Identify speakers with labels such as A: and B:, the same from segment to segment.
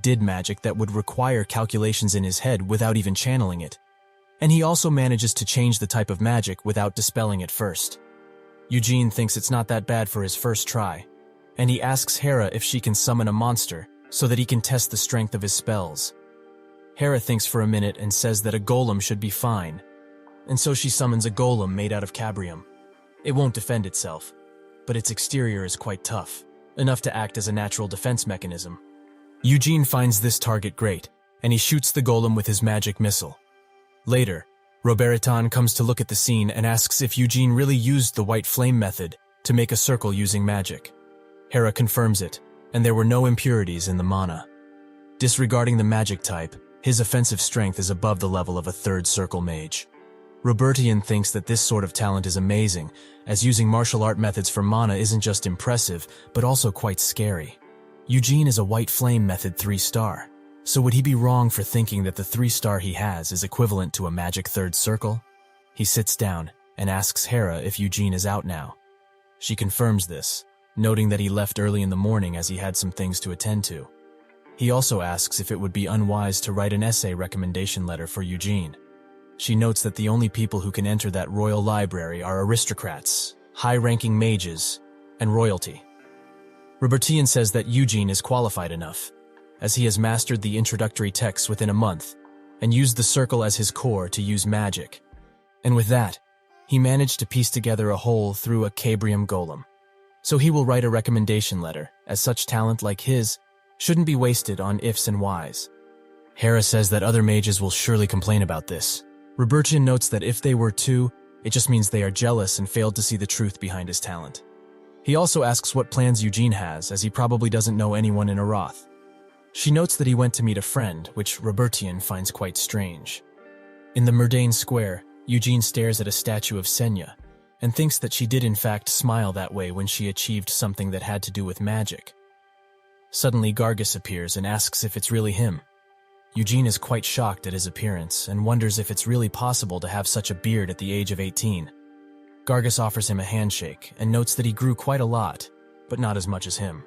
A: did magic that would require calculations in his head without even channeling it. And he also manages to change the type of magic without dispelling it first. Eugene thinks it's not that bad for his first try, and he asks Hera if she can summon a monster so that he can test the strength of his spells. Hera thinks for a minute and says that a golem should be fine, and so she summons a golem made out of cabrium. It won't defend itself, but its exterior is quite tough, enough to act as a natural defense mechanism. Eugene finds this target great, and he shoots the golem with his magic missile. Later, Roberitan comes to look at the scene and asks if Eugene really used the white flame method to make a circle using magic. Hera confirms it, and there were no impurities in the mana. Disregarding the magic type, his offensive strength is above the level of a third circle mage. Robertian thinks that this sort of talent is amazing, as using martial art methods for mana isn't just impressive, but also quite scary. Eugene is a white flame method 3-star, so would he be wrong for thinking that the 3-star he has is equivalent to a magic third circle? He sits down and asks Hera if Eugene is out now. She confirms this, noting that he left early in the morning as he had some things to attend to. He also asks if it would be unwise to write an essay recommendation letter for Eugene. She notes that the only people who can enter that royal library are aristocrats, high-ranking mages, and royalty. Robertian says that Eugene is qualified enough, as he has mastered the introductory texts within a month, and used the circle as his core to use magic. And with that, he managed to piece together a whole through a cabrium golem. So he will write a recommendation letter, as such talent like his shouldn't be wasted on ifs and whys. Hera says that other mages will surely complain about this. Robertian notes that if they were too, it just means they are jealous and failed to see the truth behind his talent. He also asks what plans Eugene has, as he probably doesn't know anyone in Arath. She notes that he went to meet a friend, which Robertian finds quite strange. In the Murdain Square, Eugene stares at a statue of Senya, and thinks that she did in fact smile that way when she achieved something that had to do with magic. Suddenly Gargus appears and asks if it's really him. Eugene is quite shocked at his appearance and wonders if it's really possible to have such a beard at the age of 18. Gargus offers him a handshake and notes that he grew quite a lot, but not as much as him.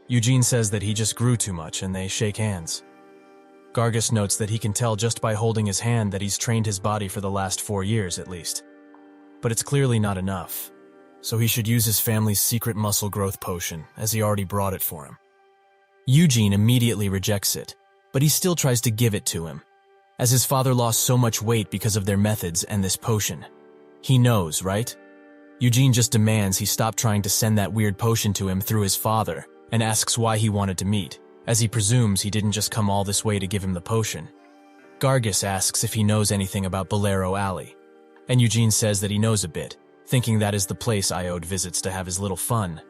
A: Eugene says that he just grew too much and they shake hands. Gargus notes that he can tell just by holding his hand that he's trained his body for the last 4 years at least. But it's clearly not enough, so he should use his family's secret muscle growth potion, as he already brought it for him. Eugene immediately rejects it, but he still tries to give it to him, as his father lost so much weight because of their methods and this potion. He knows, right? Eugene just demands he stop trying to send that weird potion to him through his father, and asks why he wanted to meet, as he presumes he didn't just come all this way to give him the potion. Gargus asks if he knows anything about Bolero Alley, and Eugene says that he knows a bit, thinking that is the place Iode visits to have his little fun.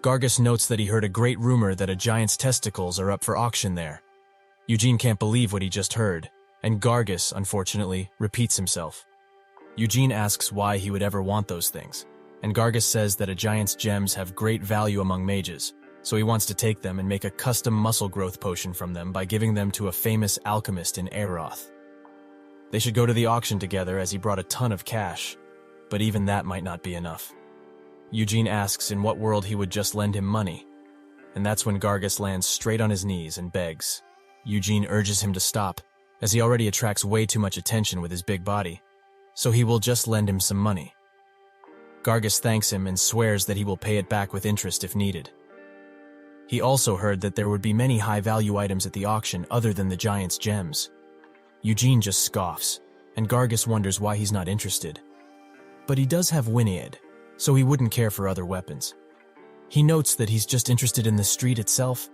A: Gargus notes that he heard a great rumor that a giant's testicles are up for auction there. Eugene can't believe what he just heard, and Gargus, unfortunately, repeats himself. Eugene asks why he would ever want those things, and Gargus says that a giant's gems have great value among mages, so he wants to take them and make a custom muscle growth potion from them by giving them to a famous alchemist in Aeroth. They should go to the auction together as he brought a ton of cash, but even that might not be enough. Eugene asks in what world he would just lend him money, and that's when Gargus lands straight on his knees and begs. Eugene urges him to stop, as he already attracts way too much attention with his big body, so he will just lend him some money. Gargus thanks him and swears that he will pay it back with interest if needed. He also heard that there would be many high-value items at the auction other than the giant's gems. Eugene just scoffs, and Gargus wonders why he's not interested. But he does have Wyniad, so he wouldn't care for other weapons. He notes that he's just interested in the street itself,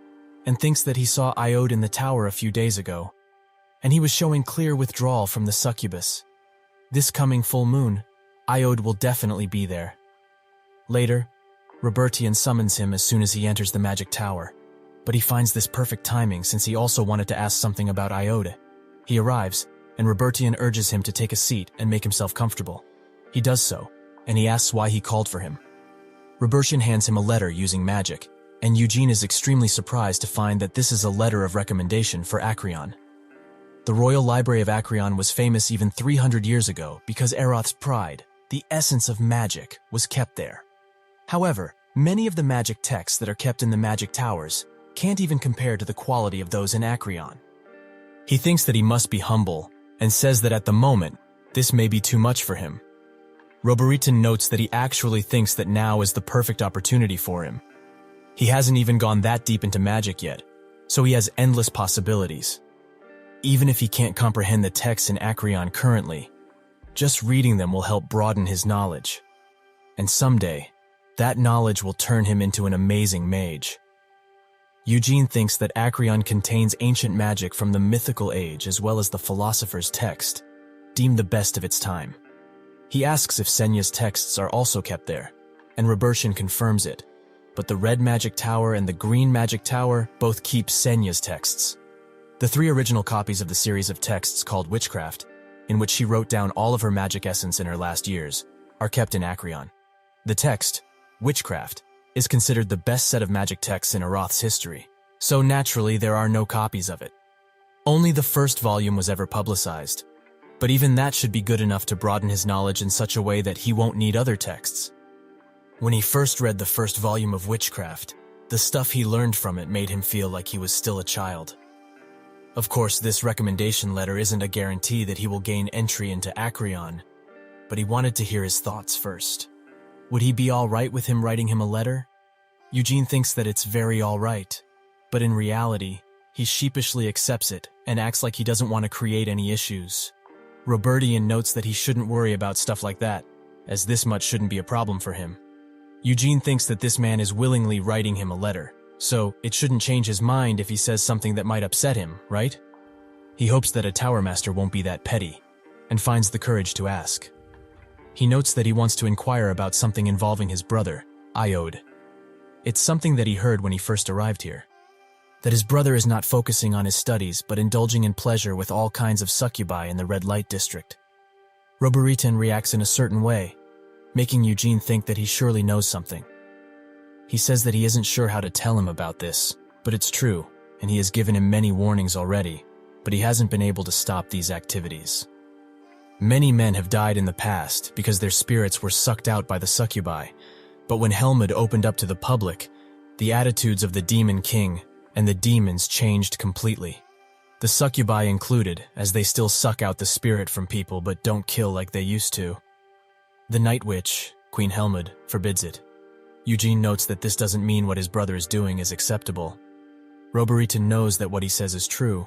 A: and thinks that he saw Iode in the tower a few days ago, and he was showing clear withdrawal from the succubus. This coming full moon, Iode will definitely be there. Later, Robertian summons him as soon as he enters the magic tower, but he finds this perfect timing since he also wanted to ask something about Iode. He arrives, and Robertian urges him to take a seat and make himself comfortable. He does so, and he asks why he called for him. Robertian hands him a letter using magic, and Eugene is extremely surprised to find that this is a letter of recommendation for Acreon. The Royal Library of Acreon was famous even 300 years ago because Aeroth's pride, the essence of magic, was kept there. However, many of the magic texts that are kept in the magic towers can't even compare to the quality of those in Acreon. He thinks that he must be humble, and says that at the moment, this may be too much for him. Roberiton notes that he actually thinks that now is the perfect opportunity for him. He hasn't even gone that deep into magic yet, so he has endless possibilities. Even if he can't comprehend the texts in Acreon currently, just reading them will help broaden his knowledge. And someday, that knowledge will turn him into an amazing mage. Eugene thinks that Acreon contains ancient magic from the mythical age as well as the philosopher's text, deemed the best of its time. He asks if Senya's texts are also kept there, and Robertian confirms it, but the red magic tower and the green magic tower both keep Senya's texts. The 3 original copies of the series of texts called Witchcraft, in which she wrote down all of her magic essence in her last years, are kept in Acreon. The text, Witchcraft, is considered the best set of magic texts in Aroth's history, so naturally there are no copies of it. Only the first volume was ever publicized, but even that should be good enough to broaden his knowledge in such a way that he won't need other texts. When he first read the first volume of Witchcraft, the stuff he learned from it made him feel like he was still a child. Of course, this recommendation letter isn't a guarantee that he will gain entry into Acreon, but he wanted to hear his thoughts first. Would he be all right with him writing him a letter? Eugene thinks that it's very all right, but in reality, he sheepishly accepts it and acts like he doesn't want to create any issues. Robertian notes that he shouldn't worry about stuff like that, as this much shouldn't be a problem for him. Eugene thinks that this man is willingly writing him a letter, so it shouldn't change his mind if he says something that might upset him, right? He hopes that a Tower Master won't be that petty, and finds the courage to ask. He notes that he wants to inquire about something involving his brother, Iode. It's something that he heard when he first arrived here. That his brother is not focusing on his studies but indulging in pleasure with all kinds of succubi in the red light district. Roberiton reacts in a certain way, making Eugene think that he surely knows something. He says that he isn't sure how to tell him about this, but it's true, and he has given him many warnings already, but he hasn't been able to stop these activities. Many men have died in the past because their spirits were sucked out by the succubi, but when Helmut opened up to the public, the attitudes of the Demon King and the demons changed completely. The succubi included, as they still suck out the spirit from people but don't kill like they used to. The Night Witch, Queen Helmut, forbids it. Eugene notes that this doesn't mean what his brother is doing is acceptable. Roberiton knows that what he says is true,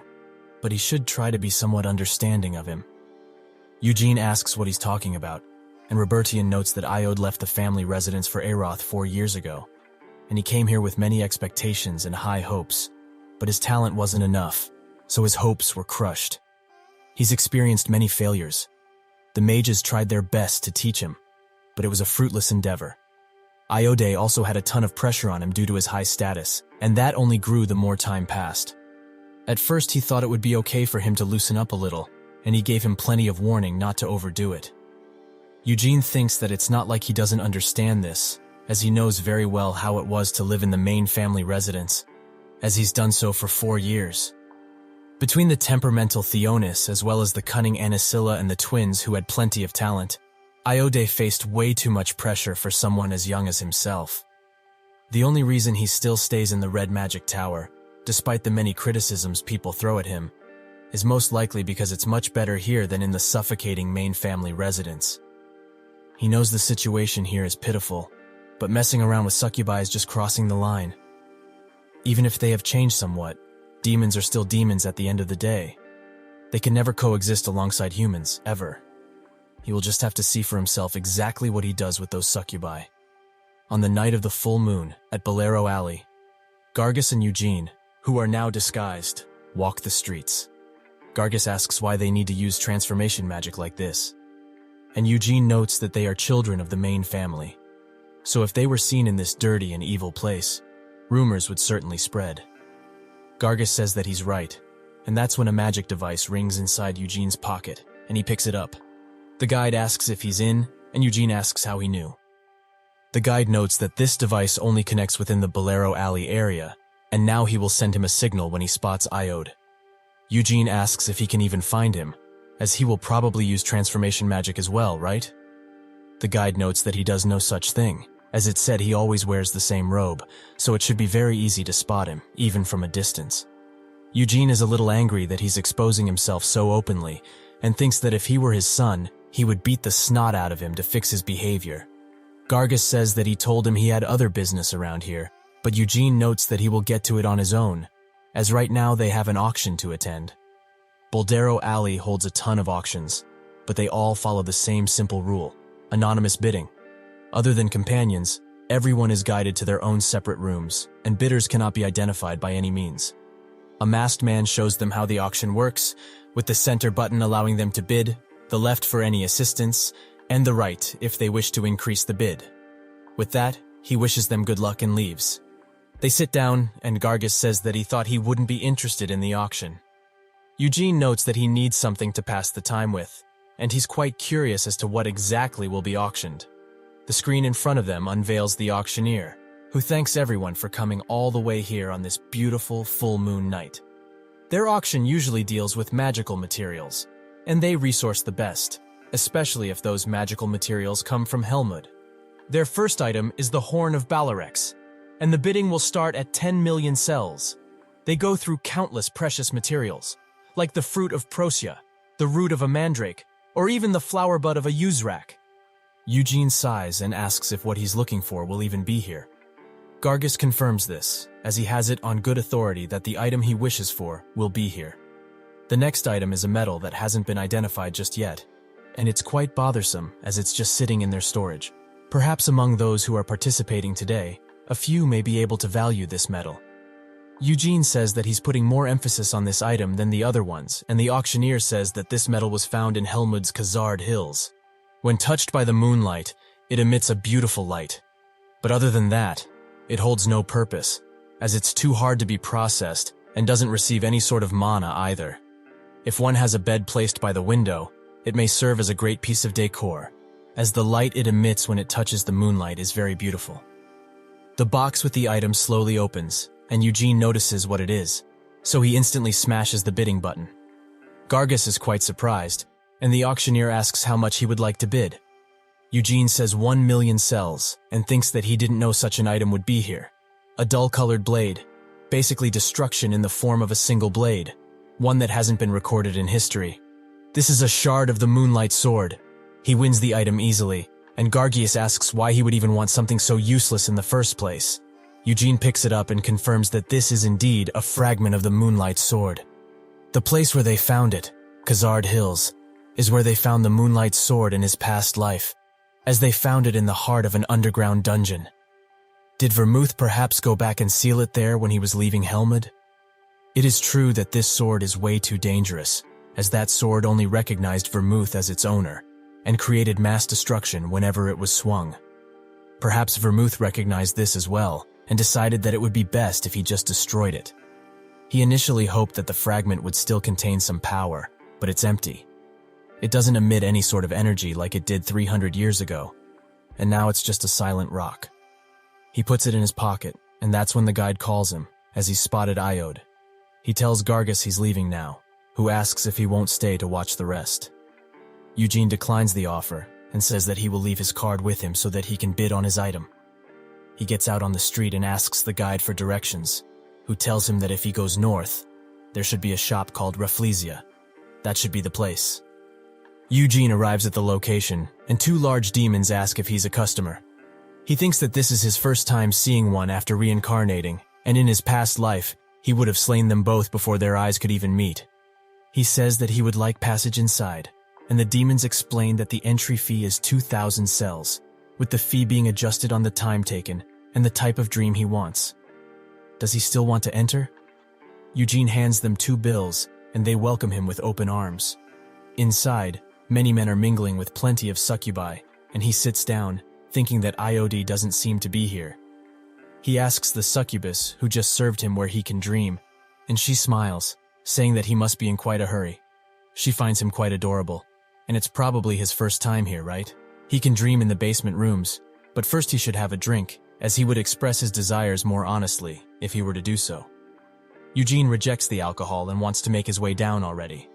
A: but he should try to be somewhat understanding of him. Eugene asks what he's talking about, and Robertian notes that Iode left the family residence for Aroth 4 years ago, and he came here with many expectations and high hopes, but his talent wasn't enough, so his hopes were crushed. He's experienced many failures. The mages tried their best to teach him, but it was a fruitless endeavor. Iode also had a ton of pressure on him due to his high status, and that only grew the more time passed. At first he thought it would be okay for him to loosen up a little, and he gave him plenty of warning not to overdo it. Eugene thinks that it's not like he doesn't understand this, as he knows very well how it was to live in the main family residence, as he's done so for 4 years. Between the temperamental Theonis as well as the cunning Anisilla and the twins who had plenty of talent, Iode faced way too much pressure for someone as young as himself. The only reason he still stays in the Red Magic Tower, despite the many criticisms people throw at him, is most likely because it's much better here than in the suffocating main family residence. He knows the situation here is pitiful, but messing around with succubi is just crossing the line. Even if they have changed somewhat, demons are still demons at the end of the day. They can never coexist alongside humans, ever. He will just have to see for himself exactly what he does with those succubi. On the night of the full moon, at Bolero Alley, Gargus and Eugene, who are now disguised, walk the streets. Gargus asks why they need to use transformation magic like this, and Eugene notes that they are children of the main family. So if they were seen in this dirty and evil place, rumors would certainly spread. Gargus says that he's right, and that's when a magic device rings inside Eugene's pocket, and he picks it up. The guide asks if he's in, and Eugene asks how he knew. The guide notes that this device only connects within the Bolero Alley area, and now he will send him a signal when he spots Iode. Eugene asks if he can even find him, as he will probably use transformation magic as well, right? The guide notes that he does no such thing, as it said he always wears the same robe, so it should be very easy to spot him, even from a distance. Eugene is a little angry that he's exposing himself so openly, and thinks that if he were his son, he would beat the snot out of him to fix his behavior. Gargus says that he told him he had other business around here, but Eugene notes that he will get to it on his own, as right now they have an auction to attend. Boldero Alley holds a ton of auctions, but they all follow the same simple rule: anonymous bidding. Other than companions, everyone is guided to their own separate rooms, and bidders cannot be identified by any means. A masked man shows them how the auction works, with the center button allowing them to bid, the left for any assistance, and the right if they wish to increase the bid. With that, he wishes them good luck and leaves. They sit down, and Gargus says that he thought he wouldn't be interested in the auction. Eugene notes that he needs something to pass the time with, and he's quite curious as to what exactly will be auctioned. The screen in front of them unveils the auctioneer, who thanks everyone for coming all the way here on this beautiful full moon night. Their auction usually deals with magical materials, and they resource the best, especially if those magical materials come from Helmut. Their first item is the Horn of Balarex, and the bidding will start at 10 million cells. They go through countless precious materials, like the fruit of Prosia, the root of a mandrake, or even the flower bud of a Uzrak. Eugene sighs and asks if what he's looking for will even be here. Gargus confirms this, as he has it on good authority that the item he wishes for will be here. The next item is a metal that hasn't been identified just yet, and it's quite bothersome as it's just sitting in their storage. Perhaps among those who are participating today, a few may be able to value this metal. Eugene says that he's putting more emphasis on this item than the other ones, and the auctioneer says that this metal was found in Helmud's Khazard Hills. When touched by the moonlight, it emits a beautiful light. But other than that, it holds no purpose, as it's too hard to be processed and doesn't receive any sort of mana either. If one has a bed placed by the window, it may serve as a great piece of decor, as the light it emits when it touches the moonlight is very beautiful. The box with the item slowly opens, and Eugene notices what it is, so he instantly smashes the bidding button. Gargus is quite surprised, and the auctioneer asks how much he would like to bid. Eugene says 1 million cells, and thinks that he didn't know such an item would be here. A dull-colored blade, basically destruction in the form of a single blade, one that hasn't been recorded in history. This is a shard of the Moonlight Sword. He wins the item easily, and Gargius asks why he would even want something so useless in the first place. Eugene picks it up and confirms that this is indeed a fragment of the Moonlight Sword. The place where they found it, Khazard Hills, is where they found the Moonlight Sword in his past life, as they found it in the heart of an underground dungeon. Did Vermouth perhaps go back and seal it there when he was leaving Helmut? It is true that this sword is way too dangerous, as that sword only recognized Vermouth as its owner, and created mass destruction whenever it was swung. Perhaps Vermouth recognized this as well, and decided that it would be best if he just destroyed it. He initially hoped that the fragment would still contain some power, but it's empty. It doesn't emit any sort of energy like it did 300 years ago, and now it's just a silent rock. He puts it in his pocket, and that's when the guide calls him, as he's spotted Iode. He tells Gargus he's leaving now, who asks if he won't stay to watch the rest. Eugene declines the offer, and says that he will leave his card with him so that he can bid on his item. He gets out on the street and asks the guide for directions, who tells him that if he goes north, there should be a shop called Rafflesia. That should be the place. Eugene arrives at the location, and 2 large demons ask if he's a customer. He thinks that this is his first time seeing one after reincarnating, and in his past life, he would have slain them both before their eyes could even meet. He says that he would like passage inside, and the demons explain that the entry fee is 2,000 cells, with the fee being adjusted on the time taken and the type of dream he wants. Does he still want to enter? Eugene hands them 2 bills, and they welcome him with open arms. Inside, many men are mingling with plenty of succubi, and he sits down, thinking that Iode doesn't seem to be here. He asks the succubus, who just served him, where he can dream, and she smiles, saying that he must be in quite a hurry. She finds him quite adorable, and it's probably his first time here, right? He can dream in the basement rooms, but first he should have a drink, as he would express his desires more honestly, if he were to do so. Eugene rejects the alcohol and wants to make his way down already.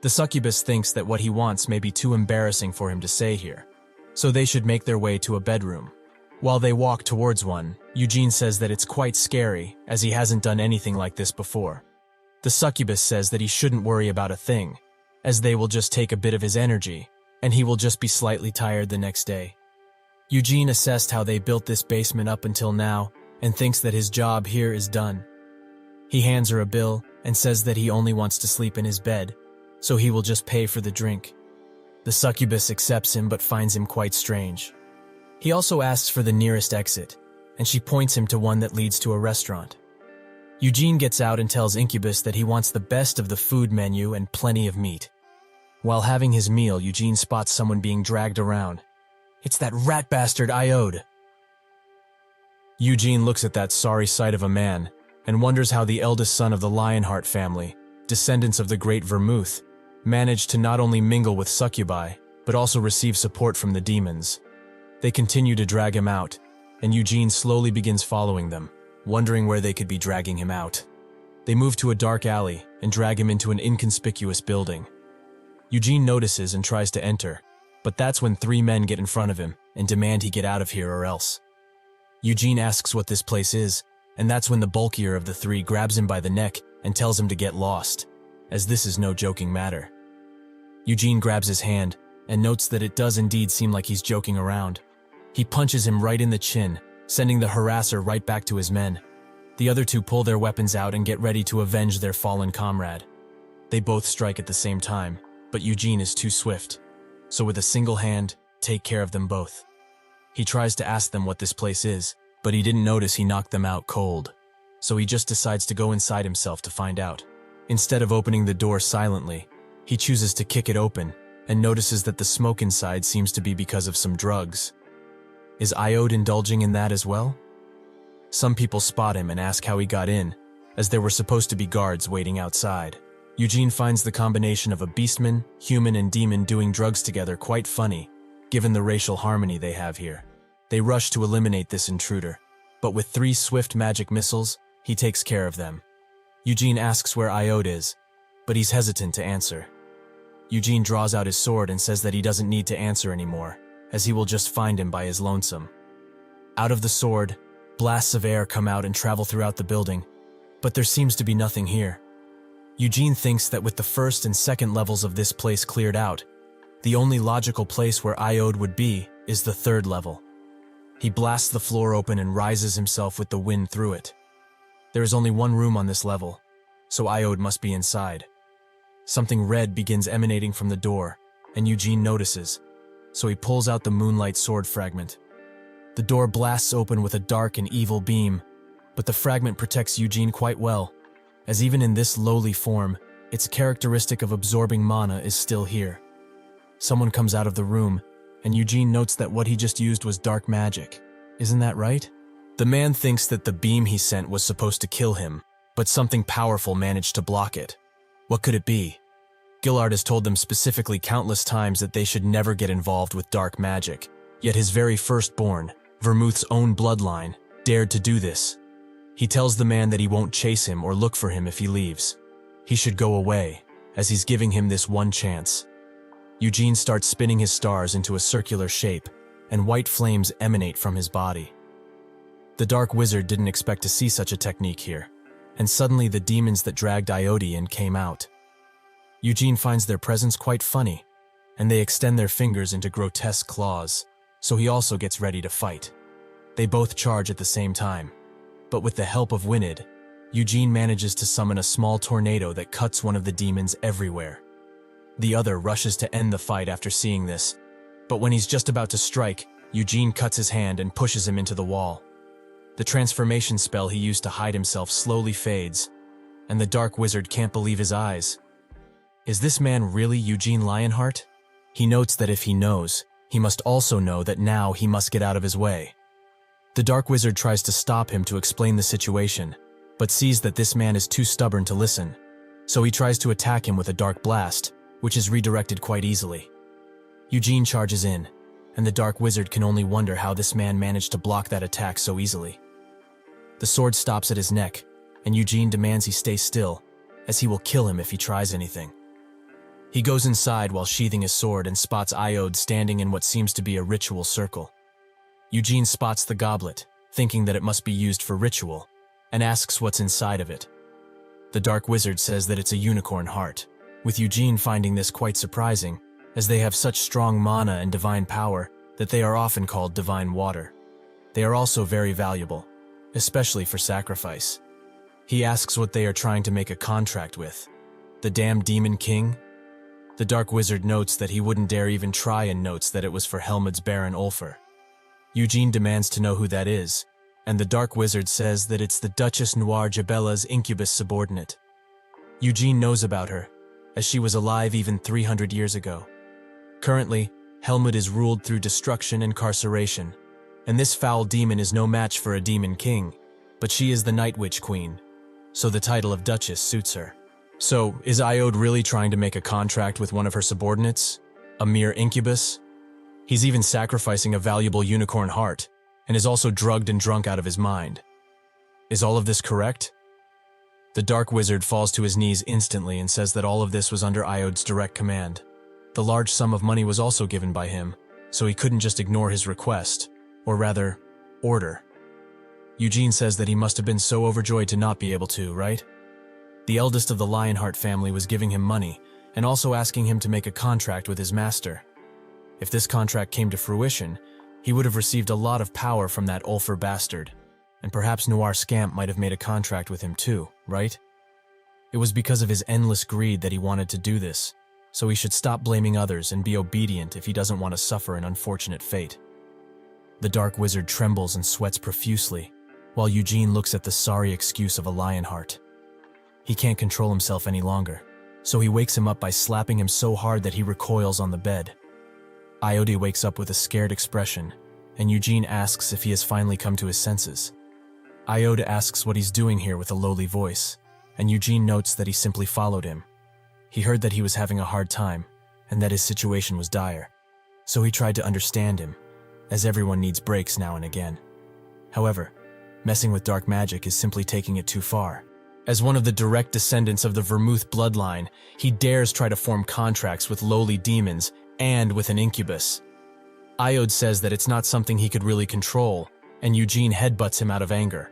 A: The succubus thinks that what he wants may be too embarrassing for him to say here, so they should make their way to a bedroom. While they walk towards one, Eugene says that it's quite scary, as he hasn't done anything like this before. The succubus says that he shouldn't worry about a thing, as they will just take a bit of his energy, and he will just be slightly tired the next day. Eugene assessed how they built this basement up until now, and thinks that his job here is done. He hands her a bill, and says that he only wants to sleep in his bed, so he will just pay for the drink. The succubus accepts him but finds him quite strange. He also asks for the nearest exit, and she points him to one that leads to a restaurant. Eugene gets out and tells Incubus that he wants the best of the food menu and plenty of meat. While having his meal, Eugene spots someone being dragged around. It's that rat bastard Iode. Eugene looks at that sorry sight of a man and wonders how the eldest son of the Lionheart family, descendants of the great Vermouth, managed to not only mingle with succubi, but also receive support from the demons. They continue to drag him out, and Eugene slowly begins following them, wondering where they could be dragging him out. They move to a dark alley and drag him into an inconspicuous building. Eugene notices and tries to enter, but that's when 3 men get in front of him and demand he get out of here or else. Eugene asks what this place is, and that's when the bulkier of the 3 grabs him by the neck and tells him to get lost, as this is no joking matter. Eugene grabs his hand and notes that it does indeed seem like he's joking around. He punches him right in the chin, sending the harasser right back to his men. The other 2 pull their weapons out and get ready to avenge their fallen comrade. They both strike at the same time, but Eugene is too swift, so with a single hand, take care of them both. He tries to ask them what this place is, but he didn't notice he knocked them out cold, so he just decides to go inside himself to find out. Instead of opening the door silently, he chooses to kick it open and notices that the smoke inside seems to be because of some drugs. Is Iode indulging in that as well? Some people spot him and ask how he got in, as there were supposed to be guards waiting outside. Eugene finds the combination of a beastman, human, and demon doing drugs together quite funny, given the racial harmony they have here. They rush to eliminate this intruder, but with 3 swift magic missiles, he takes care of them. Eugene asks where Iode is, but he's hesitant to answer. Eugene draws out his sword and says that he doesn't need to answer anymore, as he will just find him by his lonesome. Out of the sword, blasts of air come out and travel throughout the building, but there seems to be nothing here. Eugene thinks that with the first and second levels of this place cleared out, the only logical place where Iode would be is the 3rd level. He blasts the floor open and rises himself with the wind through it. There is only one room on this level, so Iode must be inside. Something red begins emanating from the door, and Eugene notices, so he pulls out the moonlight sword fragment. The door blasts open with a dark and evil beam, but the fragment protects Eugene quite well, as even in this lowly form, its characteristic of absorbing mana is still here. Someone comes out of the room, and Eugene notes that what he just used was dark magic. Isn't that right? The man thinks that the beam he sent was supposed to kill him, but something powerful managed to block it. What could it be? Gillard has told them specifically countless times that they should never get involved with dark magic, yet his very firstborn, Vermouth's own bloodline, dared to do this. He tells the man that he won't chase him or look for him if he leaves. He should go away, as he's giving him this one chance. Eugene starts spinning his stars into a circular shape, and white flames emanate from his body. The Dark Wizard didn't expect to see such a technique here, and suddenly the demons that dragged Iode in came out. Eugene finds their presence quite funny, and they extend their fingers into grotesque claws, so he also gets ready to fight. They both charge at the same time, but with the help of Winid, Eugene manages to summon a small tornado that cuts one of the demons everywhere. The other rushes to end the fight after seeing this, but when he's just about to strike, Eugene cuts his hand and pushes him into the wall. The transformation spell he used to hide himself slowly fades, and the Dark Wizard can't believe his eyes. Is this man really Eugene Lionheart? He notes that if he knows, he must also know that now he must get out of his way. The Dark Wizard tries to stop him to explain the situation, but sees that this man is too stubborn to listen, so he tries to attack him with a dark blast, which is redirected quite easily. Eugene charges in, and the Dark Wizard can only wonder how this man managed to block that attack so easily. The sword stops at his neck, and Eugene demands he stay still, as he will kill him if he tries anything. He goes inside while sheathing his sword and spots Iode standing in what seems to be a ritual circle. Eugene spots the goblet, thinking that it must be used for ritual, and asks what's inside of it. The dark wizard says that it's a unicorn heart, with Eugene finding this quite surprising, as they have such strong mana and divine power that they are often called divine water. They are also very valuable, especially for sacrifice. He asks what they are trying to make a contract with. The damned demon king? The dark wizard notes that he wouldn't dare even try and notes that it was for Helmut's Baron Ulfer. Eugene demands to know who that is, and the dark wizard says that it's the Duchess Noir Jabella's incubus subordinate. Eugene knows about her, as she was alive even 300 years ago. Currently, Helmut is ruled through destruction and carceration, and this foul demon is no match for a demon king, but she is the Night Witch Queen, so the title of Duchess suits her. So, is Iode really trying to make a contract with one of her subordinates? A mere incubus? He's even sacrificing a valuable unicorn heart, and is also drugged and drunk out of his mind. Is all of this correct? The dark wizard falls to his knees instantly and says that all of this was under Iode's direct command. The large sum of money was also given by him, so he couldn't just ignore his request, or rather, order. Eugene says that he must have been so overjoyed to not be able to, right? The eldest of the Lionheart family was giving him money, and also asking him to make a contract with his master. If this contract came to fruition, he would have received a lot of power from that Ulfer bastard, and perhaps Noir Scamp might have made a contract with him too, right? It was because of his endless greed that he wanted to do this, so he should stop blaming others and be obedient if he doesn't want to suffer an unfortunate fate. The dark wizard trembles and sweats profusely, while Eugene looks at the sorry excuse of a Lionheart. He can't control himself any longer, so he wakes him up by slapping him so hard that he recoils on the bed. Iode wakes up with a scared expression, and Eugene asks if he has finally come to his senses. Iode asks what he's doing here with a lowly voice, and Eugene notes that he simply followed him. He heard that he was having a hard time, and that his situation was dire, so he tried to understand him, as everyone needs breaks now and again. However, messing with dark magic is simply taking it too far. As one of the direct descendants of the Vermouth bloodline, he dares try to form contracts with lowly demons and with an incubus. Iode says that it's not something he could really control, and Eugene headbutts him out of anger.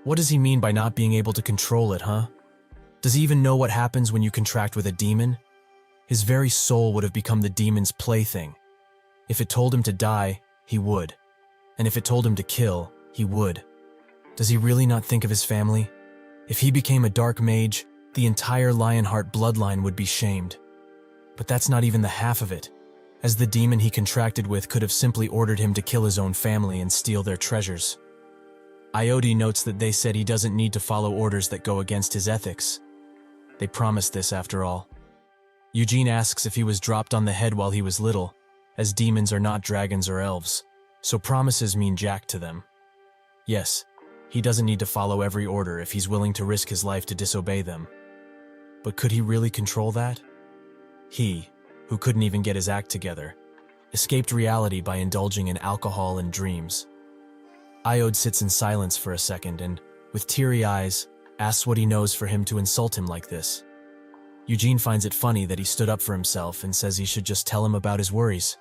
A: What does he mean by not being able to control it, huh? Does he even know what happens when you contract with a demon? His very soul would have become the demon's plaything. If it told him to die, he would. And if it told him to kill, he would. Does he really not think of his family? If he became a dark mage, the entire Lionheart bloodline would be shamed. But that's not even the half of it, as the demon he contracted with could have simply ordered him to kill his own family and steal their treasures. Iode notes that they said he doesn't need to follow orders that go against his ethics. They promised this after all. Eugene asks if he was dropped on the head while he was little, as demons are not dragons or elves, so promises mean jack to them. Yes, he doesn't need to follow every order if he's willing to risk his life to disobey them. But could he really control that? He, who couldn't even get his act together, escaped reality by indulging in alcohol and dreams. Iode sits in silence for a second and, with teary eyes, asks what he knows for him to insult him like this. Eugene finds it funny that he stood up for himself and says he should just tell him about his worries.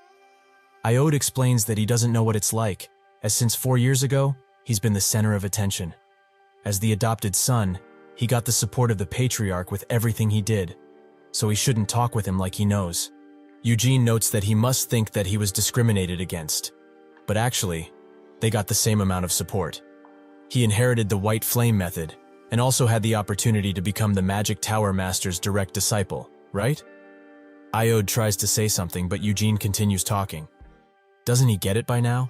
A: Iode explains that he doesn't know what it's like, as since 4 years ago, he's been the center of attention. As the adopted son, he got the support of the patriarch with everything he did, so he shouldn't talk with him like he knows. Eugene notes that he must think that he was discriminated against, but actually, they got the same amount of support. He inherited the White Flame method, and also had the opportunity to become the Magic Tower Master's direct disciple, right? Iode tries to say something, but Eugene continues talking. Doesn't he get it by now?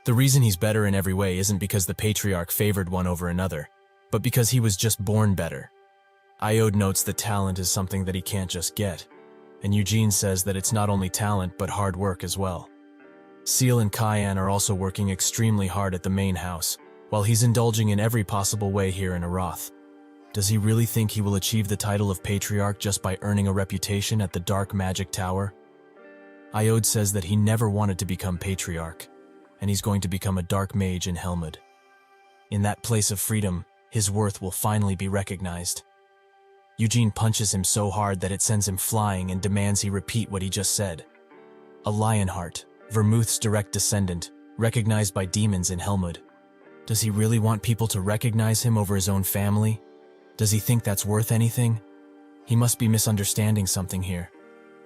A: The reason he's better in every way isn't because the patriarch favored one over another, but because he was just born better. Iode notes that talent is something that he can't just get, and Eugene says that it's not only talent but hard work as well. Seal and Cayenne are also working extremely hard at the main house, while he's indulging in every possible way here in Aroth. Does he really think he will achieve the title of Patriarch just by earning a reputation at the Dark Magic Tower? Iode says that he never wanted to become Patriarch, and he's going to become a Dark Mage in Helmut. In that place of freedom, his worth will finally be recognized. Eugene punches him so hard that it sends him flying and demands he repeat what he just said. A Lionheart, Vermouth's direct descendant, recognized by demons in Helmut. Does he really want people to recognize him over his own family? Does he think that's worth anything? He must be misunderstanding something here.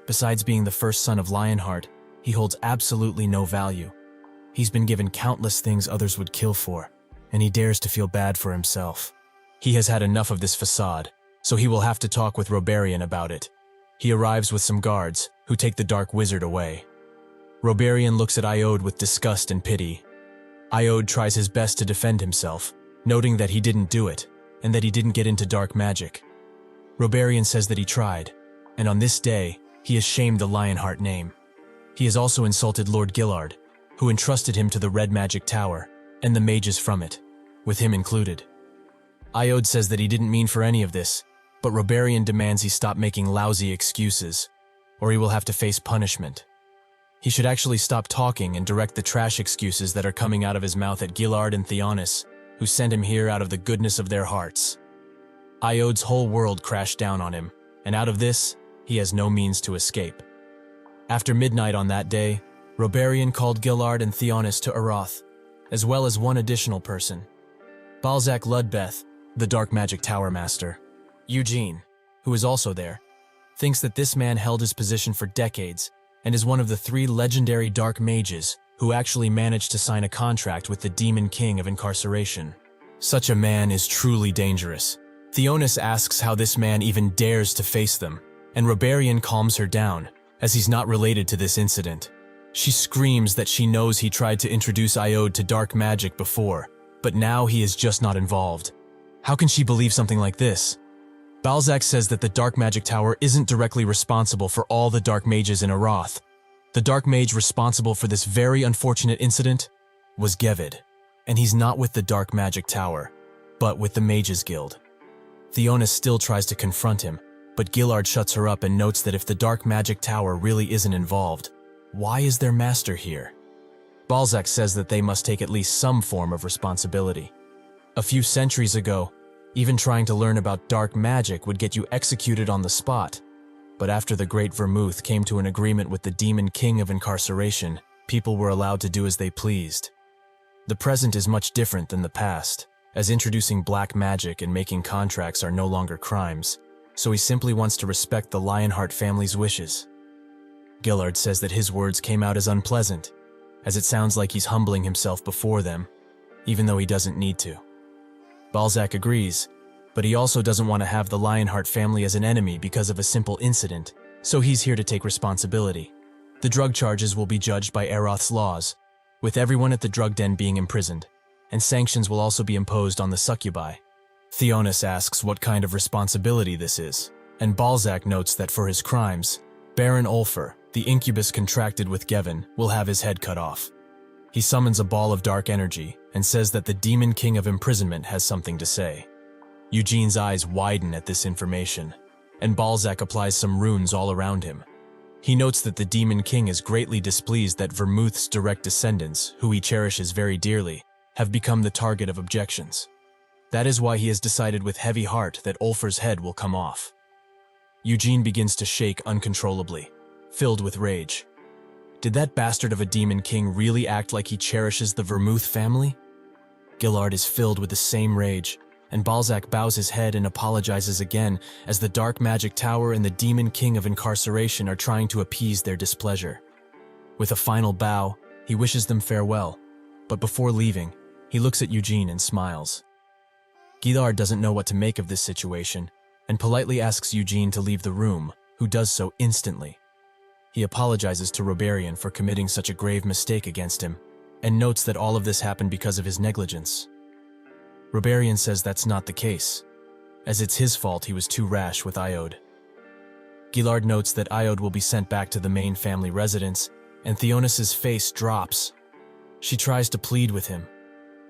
A: Besides being the first son of Lionheart, he holds absolutely no value. He's been given countless things others would kill for, and he dares to feel bad for himself. He has had enough of this facade, so he will have to talk with Roberian about it. He arrives with some guards, who take the Dark Wizard away. Roberian looks at Iode with disgust and pity. Iode tries his best to defend himself, noting that he didn't do it, and that he didn't get into dark magic. Roberian says that he tried, and on this day, he has shamed the Lionheart name. He has also insulted Lord Gillard, who entrusted him to the Red Magic Tower, and the mages from it, with him included. Iode says that he didn't mean for any of this, but Roberian demands he stop making lousy excuses, or he will have to face punishment. He should actually stop talking and direct the trash excuses that are coming out of his mouth at Gillard and Theonis, who sent him here out of the goodness of their hearts. Iode's whole world crashed down on him, and out of this, he has no means to escape. After midnight on that day, Roberian called Gillard and Theonis to Aroth, as well as one additional person. Balzac Ludbeth, the Dark Magic Tower Master. Eugene, who is also there, thinks that this man held his position for decades and is one of the 3 legendary dark mages who actually managed to sign a contract with the Demon King of Incarceration. Such a man is truly dangerous. Theonis asks how this man even dares to face them, and Roberian calms her down, as he's not related to this incident. She screams that she knows he tried to introduce Iode to dark magic before, but now he is just not involved. How can she believe something like this? Balzac says that the Dark Magic Tower isn't directly responsible for all the dark mages in Aroth. The dark mage responsible for this very unfortunate incident was Gevid, and he's not with the Dark Magic Tower, but with the Mages Guild. Theonis still tries to confront him, but Gillard shuts her up and notes that if the Dark Magic Tower really isn't involved, why is their master here? Balzac says that they must take at least some form of responsibility. A few centuries ago, even trying to learn about dark magic would get you executed on the spot. But after the Great Vermouth came to an agreement with the Demon King of Incarceration, people were allowed to do as they pleased. The present is much different than the past, as introducing black magic and making contracts are no longer crimes, so he simply wants to respect the Lionheart family's wishes. Gillard says that his words came out as unpleasant, as it sounds like he's humbling himself before them, even though he doesn't need to. Balzac agrees, but he also doesn't want to have the Lionheart family as an enemy because of a simple incident, so he's here to take responsibility. The drug charges will be judged by Aroth's laws, with everyone at the drug den being imprisoned, and sanctions will also be imposed on the succubi. Theonis asks what kind of responsibility this is, and Balzac notes that for his crimes, Baron Ulfer, the incubus contracted with Gevin, will have his head cut off. He summons a ball of dark energy and says that the Demon King of Imprisonment has something to say. Eugene's eyes widen at this information, and Balzac applies some runes all around him. He notes that the Demon King is greatly displeased that Vermouth's direct descendants, who he cherishes very dearly, have become the target of objections. That is why he has decided with heavy heart that Ulfer's head will come off. Eugene begins to shake uncontrollably, filled with rage. Did that bastard of a Demon King really act like he cherishes the Vermouth family? Gillard is filled with the same rage, and Balzac bows his head and apologizes again as the Dark Magic Tower and the Demon King of Incarceration are trying to appease their displeasure. With a final bow, he wishes them farewell, but before leaving, he looks at Eugene and smiles. Gillard doesn't know what to make of this situation, and politely asks Eugene to leave the room, who does so instantly. He apologizes to Roberian for committing such a grave mistake against him, and notes that all of this happened because of his negligence. Roberian says that's not the case, as it's his fault he was too rash with Iode. Gillard notes that Iode will be sent back to the main family residence, and Theonis's face drops. She tries to plead with him.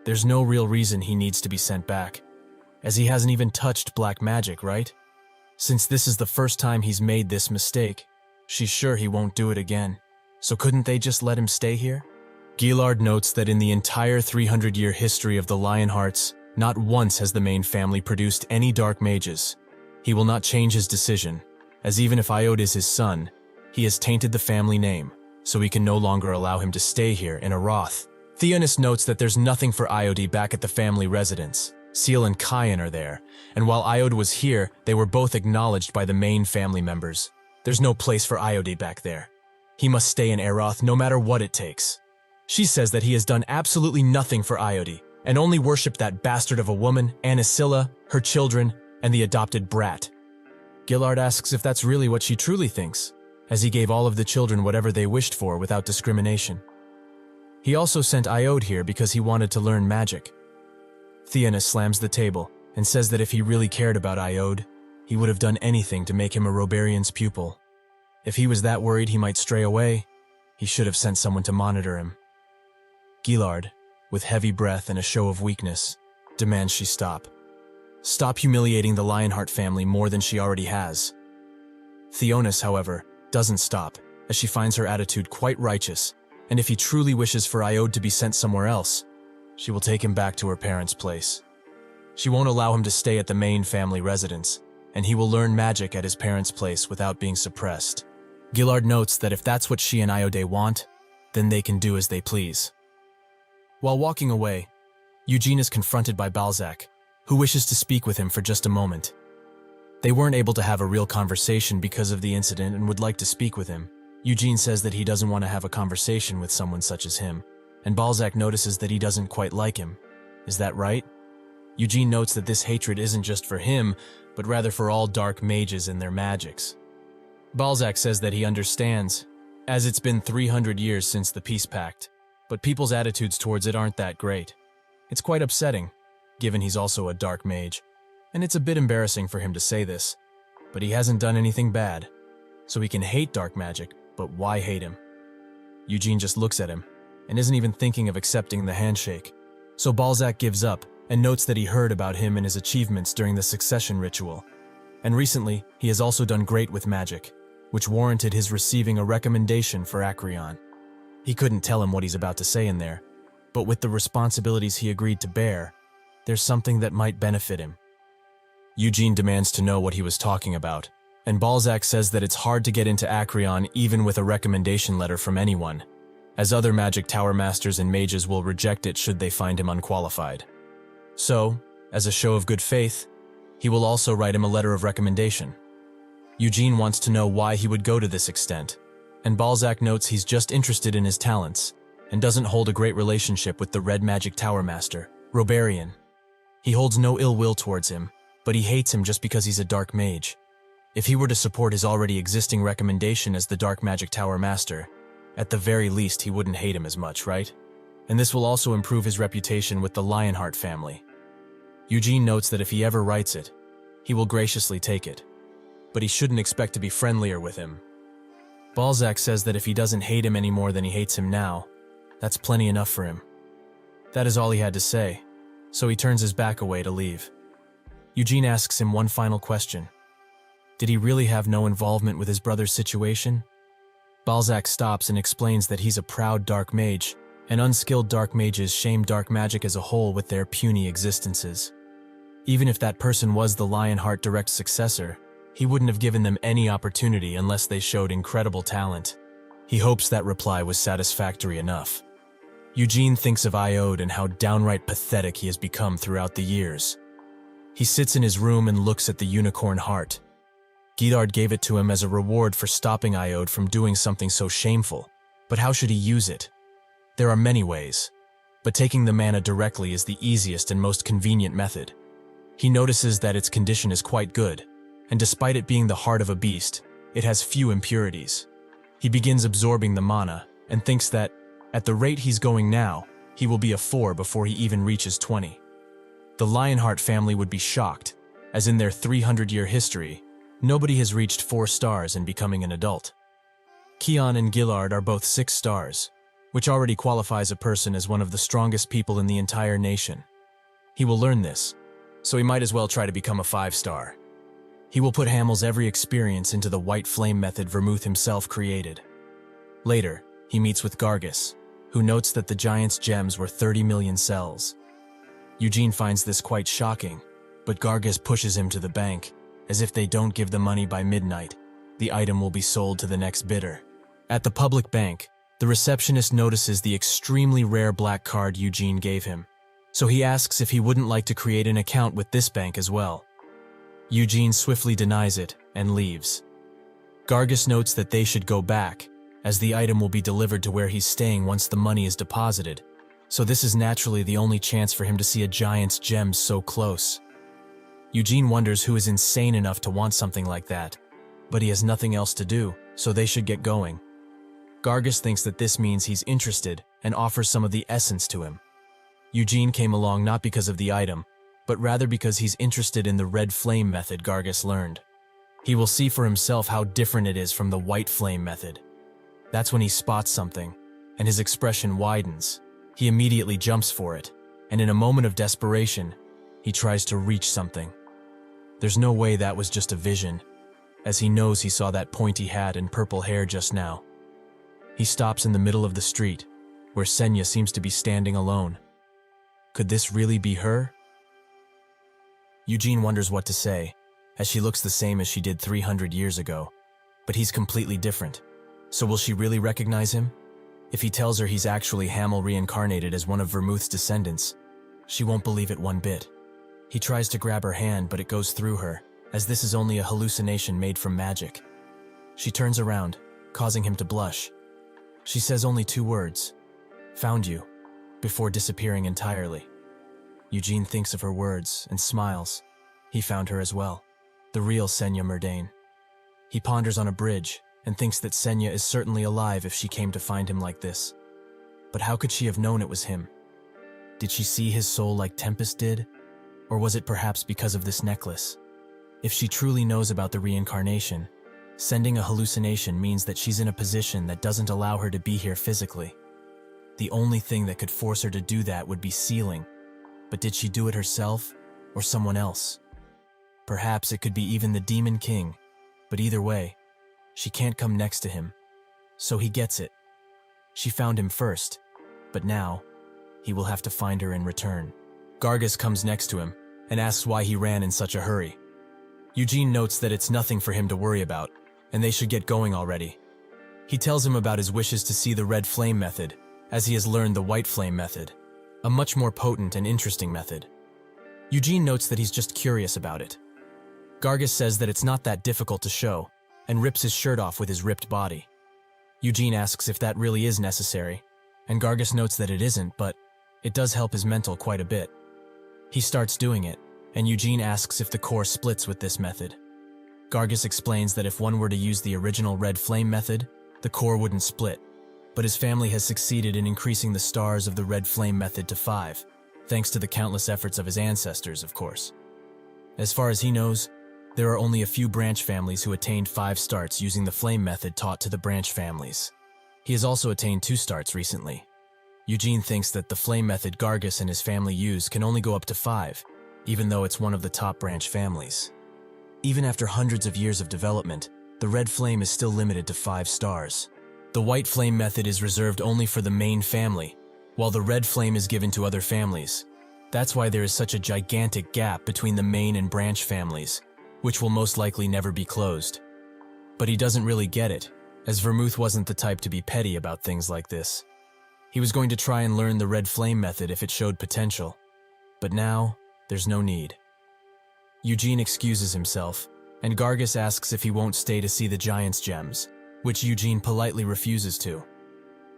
A: There's no real reason he needs to be sent back, as he hasn't even touched black magic, right? Since this is the first time he's made this mistake, she's sure he won't do it again. So couldn't they just let him stay here? Gillard notes that in the entire 300-year history of the Lionhearts, not once has the main family produced any dark mages. He will not change his decision, as even if Iode is his son, he has tainted the family name, so we can no longer allow him to stay here in Aroth, Theonis notes that there's nothing for Iode back at the family residence. Seal and Kyan are there, and while Iode was here, they were both acknowledged by the main family members. There's no place for Iode back there. He must stay in Eroth no matter what it takes. She says that he has done absolutely nothing for Iode, and only worshipped that bastard of a woman, Anisilla, her children, and the adopted brat. Gillard asks if that's really what she truly thinks, as he gave all of the children whatever they wished for without discrimination. He also sent Iode here because he wanted to learn magic. Theonis slams the table and says that if he really cared about Iode, he would have done anything to make him a Robarian's pupil. If he was that worried he might stray away, he should have sent someone to monitor him. Gillard, with heavy breath and a show of weakness, demands she stop. Stop humiliating the Lionheart family more than she already has. Theonis, however, doesn't stop, as she finds her attitude quite righteous, and if he truly wishes for Iode to be sent somewhere else, she will take him back to her parents' place. She won't allow him to stay at the main family residence, and he will learn magic at his parents' place without being suppressed. Gillard notes that if that's what she and Iode want, then they can do as they please. While walking away, Eugene is confronted by Balzac, who wishes to speak with him for just a moment. They weren't able to have a real conversation because of the incident and would like to speak with him. Eugene says that he doesn't want to have a conversation with someone such as him, and Balzac notices that he doesn't quite like him. Is that right? Eugene notes that this hatred isn't just for him, but rather for all dark mages and their magics. Balzac says that he understands, as it's been 300 years since the Peace Pact, but people's attitudes towards it aren't that great. It's quite upsetting, given he's also a dark mage, and it's a bit embarrassing for him to say this, but he hasn't done anything bad, so he can hate dark magic, but why hate him? Eugene just looks at him, and isn't even thinking of accepting the handshake, so Balzac gives up and notes that he heard about him and his achievements during the succession ritual, and recently he has also done great with magic, which warranted his receiving a recommendation for Acreon. He couldn't tell him what he's about to say in there, but with the responsibilities he agreed to bear, there's something that might benefit him. Eugene demands to know what he was talking about, and Balzac says that it's hard to get into Acreon even with a recommendation letter from anyone, as other magic tower masters and mages will reject it should they find him unqualified. So, as a show of good faith, he will also write him a letter of recommendation. Eugene wants to know why he would go to this extent, and Balzac notes he's just interested in his talents, and doesn't hold a great relationship with the Red Magic Tower Master, Robarian. He holds no ill will towards him, but he hates him just because he's a dark mage. If he were to support his already existing recommendation as the Dark Magic Tower Master, at the very least he wouldn't hate him as much, right? And this will also improve his reputation with the Lionheart family. Eugene notes that if he ever writes it, he will graciously take it, but he shouldn't expect to be friendlier with him. Balzac says that if he doesn't hate him any more than he hates him now, that's plenty enough for him. That is all he had to say, so he turns his back away to leave. Eugene asks him one final question. Did he really have no involvement with his brother's situation? Balzac stops and explains that he's a proud dark mage, and unskilled dark mages shame dark magic as a whole with their puny existences. Even if that person was the Lionheart direct successor, he wouldn't have given them any opportunity unless they showed incredible talent. He hopes that reply was satisfactory enough. Eugene thinks of Iode and how downright pathetic he has become throughout the years. He sits in his room and looks at the unicorn heart. Gillard gave it to him as a reward for stopping Iode from doing something so shameful, but how should he use it? There are many ways, but taking the mana directly is the easiest and most convenient method. He notices that its condition is quite good, and despite it being the heart of a beast, it has few impurities. He begins absorbing the mana, and thinks that, at the rate he's going now, he will be a 4 before he even reaches 20. The Lionheart family would be shocked, as in their 300-year history, nobody has reached 4 stars in becoming an adult. Kian and Gillard are both 6 stars, which already qualifies a person as one of the strongest people in the entire nation. He will learn this, so he might as well try to become a 5-star. He will put Hamel's every experience into the white flame method Vermouth himself created. Later, he meets with Gargus, who notes that the giant's gems were 30 million cells. Eugene finds this quite shocking, but Gargus pushes him to the bank, as if they don't give the money by midnight, the item will be sold to the next bidder. At the public bank, The receptionist notices the extremely rare black card Eugene gave him, so he asks if he wouldn't like to create an account with this bank as well. Eugene swiftly denies it and leaves. Gargus notes that they should go back, as the item will be delivered to where he's staying once the money is deposited, so this is naturally the only chance for him to see a giant's gems so close. Eugene wonders who is insane enough to want something like that, but he has nothing else to do, so they should get going. Gargus thinks that this means he's interested and offers some of the essence to him. Eugene came along not because of the item, but rather because he's interested in the red flame method Gargus learned. He will see for himself how different it is from the white flame method. That's when he spots something, and his expression widens. He immediately jumps for it, and in a moment of desperation, he tries to reach something. There's no way that was just a vision, as he knows he saw that pointy hat and purple hair just now. He stops in the middle of the street, where Senya seems to be standing alone. Could this really be her? Eugene wonders what to say, as she looks the same as she did 300 years ago, but he's completely different. So will she really recognize him? If he tells her he's actually Hamel reincarnated as one of Vermouth's descendants, she won't believe it one bit. He tries to grab her hand, but it goes through her, as this is only a hallucination made from magic. She turns around, causing him to blush. She says only 2 words, "Found you," before disappearing entirely. Eugene thinks of her words and smiles. He found her as well, the real Senya Murdane. He ponders on a bridge and thinks that Senya is certainly alive if she came to find him like this. But how could she have known it was him? Did she see his soul like Tempest did? Or was it perhaps because of this necklace? If she truly knows about the reincarnation, sending a hallucination means that she's in a position that doesn't allow her to be here physically. The only thing that could force her to do that would be sealing. But did she do it herself or someone else? Perhaps it could be even the Demon King, but either way, she can't come next to him. So he gets it. She found him first, but now, he will have to find her in return. Gargus comes next to him and asks why he ran in such a hurry. Eugene notes that it's nothing for him to worry about, and they should get going already. He tells him about his wishes to see the red flame method, as he has learned the white flame method, a much more potent and interesting method. Eugene notes that he's just curious about it. Gargus says that it's not that difficult to show, and rips his shirt off with his ripped body. Eugene asks if that really is necessary, and Gargus notes that it isn't, but it does help his mental quite a bit. He starts doing it, and Eugene asks if the core splits with this method. Gargus explains that if one were to use the original red flame method, the core wouldn't split, but his family has succeeded in increasing the stars of the red flame method to 5, thanks to the countless efforts of his ancestors, of course. As far as he knows, there are only a few branch families who attained 5 starts using the flame method taught to the branch families. He has also attained 2 starts recently. Eugene thinks that the flame method Gargus and his family use can only go up to 5, even though it's one of the top branch families. Even after hundreds of years of development, the red flame is still limited to 5 stars. The white flame method is reserved only for the main family, while the red flame is given to other families. That's why there is such a gigantic gap between the main and branch families, which will most likely never be closed. But he doesn't really get it, as Vermouth wasn't the type to be petty about things like this. He was going to try and learn the red flame method if it showed potential, but now, there's no need. Eugene excuses himself, and Gargus asks if he won't stay to see the giant's gems, which Eugene politely refuses to.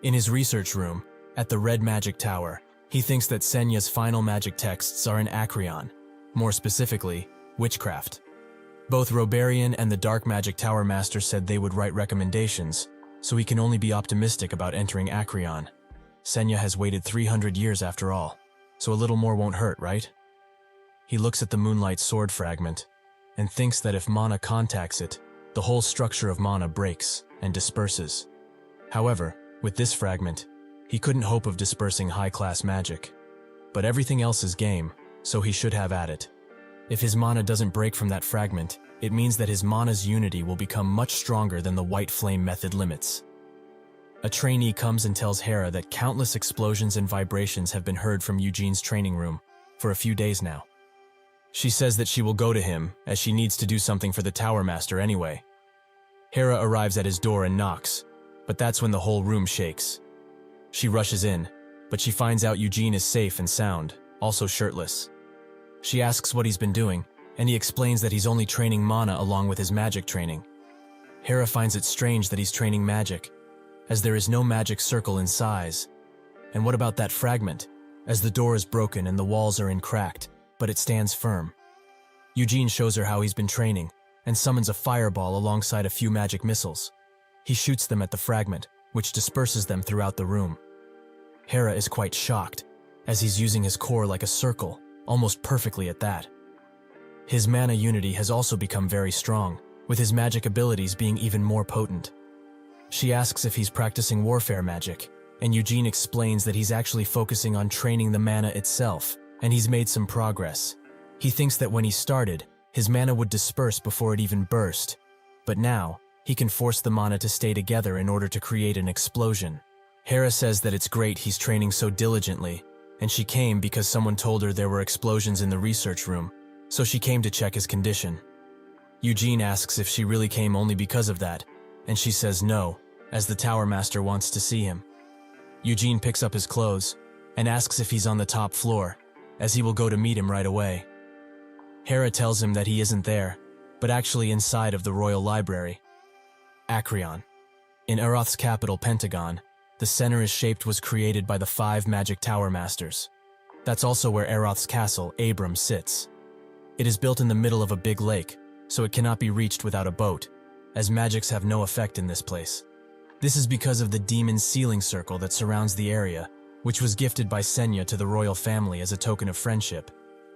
A: In his research room, at the Red Magic Tower, he thinks that Senya's final magic texts are in Acreon, more specifically, witchcraft. Both Roberian and the Dark Magic Tower Master said they would write recommendations, so he can only be optimistic about entering Acreon. Senya has waited 300 years after all, so a little more won't hurt, right? He looks at the Moonlight Sword fragment, and thinks that if mana contacts it, the whole structure of mana breaks and disperses. However, with this fragment, he couldn't hope of dispersing high-class magic. But everything else is game, so he should have at it. If his mana doesn't break from that fragment, it means that his mana's unity will become much stronger than the white flame method limits. A trainee comes and tells Hera that countless explosions and vibrations have been heard from Eugene's training room for a few days now. She says that she will go to him, as she needs to do something for the Tower Master anyway. Hera arrives at his door and knocks, But that's when the whole room shakes. She rushes in, but she finds out Eugene is safe and sound, also shirtless. She asks what he's been doing, and he explains that he's only training mana along with his magic training. Hera finds it strange that he's training magic, as there is no magic circle in size. And what about that fragment, as the door is broken and the walls are cracked, but it stands firm? Eugene shows her how he's been training, and summons a fireball alongside a few magic missiles. He shoots them at the fragment, which disperses them throughout the room. Hera is quite shocked, as he's using his core like a circle, almost perfectly at that. His mana unity has also become very strong, with his magic abilities being even more potent. She asks if he's practicing warfare magic, and Eugene explains that he's actually focusing on training the mana itself, and he's made some progress. He thinks that when he started, his mana would disperse before it even burst, but now, he can force the mana to stay together in order to create an explosion. Hera says that it's great he's training so diligently, and she came because someone told her there were explosions in the research room, so she came to check his condition. Eugene asks if she really came only because of that, and she says no, as the Tower Master wants to see him. Eugene picks up his clothes and asks if he's on the top floor, as he will go to meet him right away. Hera tells him that he isn't there, but actually inside of the Royal Library. Acreon. In Eroth's capital, Pentagon, the center is shaped was created by the 5 magic Tower Masters. That's also where Eroth's castle, Abram, sits. It is built in the middle of a big lake, so it cannot be reached without a boat, as magics have no effect in this place. This is because of the demon sealing circle that surrounds the area, which was gifted by Senya to the royal family as a token of friendship,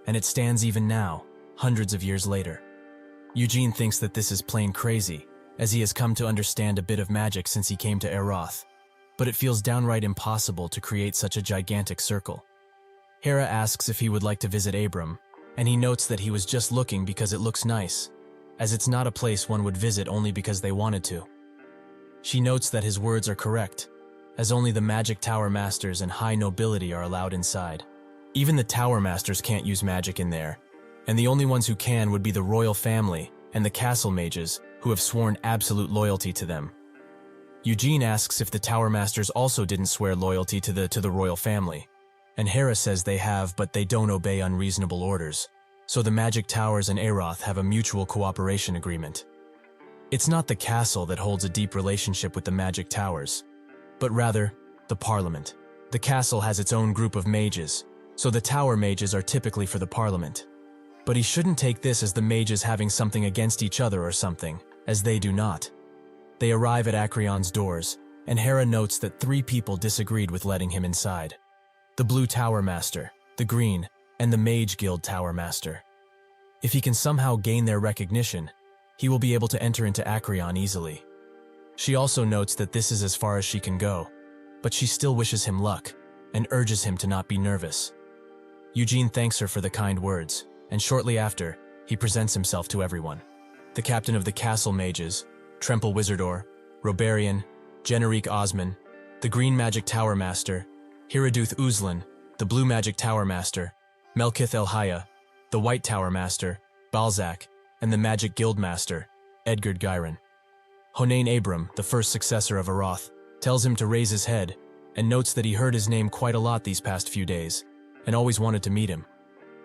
A: and it stands even now, hundreds of years later. Eugene thinks that this is plain crazy, as he has come to understand a bit of magic since he came to Eroth, but it feels downright impossible to create such a gigantic circle. Hera asks if he would like to visit Abram, and he notes that he was just looking because it looks nice, as it's not a place one would visit only because they wanted to. She notes that his words are correct, as only the magic Tower Masters and high nobility are allowed inside. Even the Tower Masters can't use magic in there, and the only ones who can would be the royal family and the castle mages, who have sworn absolute loyalty to them. Eugene asks if the Tower Masters also didn't swear loyalty to the royal family, and Hera says they have, but they don't obey unreasonable orders, so the magic towers and Eroth have a mutual cooperation agreement. It's not the castle that holds a deep relationship with the magic towers, but rather, the parliament. The castle has its own group of mages, so the tower mages are typically for the parliament. But he shouldn't take this as the mages having something against each other or something, as they do not. They arrive at Acreon's doors, and Hera notes that 3 people disagreed with letting him inside. The Blue Tower Master, the Green, and the Mage Guild Tower Master. If he can somehow gain their recognition, he will be able to enter into Acreon easily. She also notes that this is as far as she can go, but she still wishes him luck, and urges him to not be nervous. Eugene thanks her for the kind words, and shortly after, he presents himself to everyone. The captain of the castle mages, Tremple Wizardor, Roberian, Generique Osman, the Green Magic Tower Master, Hiraduth Uzlan, the Blue Magic Tower Master, Melkith Elhaya, the White Tower Master, Balzac, and the Magic Guild Master, Edgard Gyron. Honain Abram, the first successor of Eroth, tells him to raise his head, and notes that he heard his name quite a lot these past few days, and always wanted to meet him.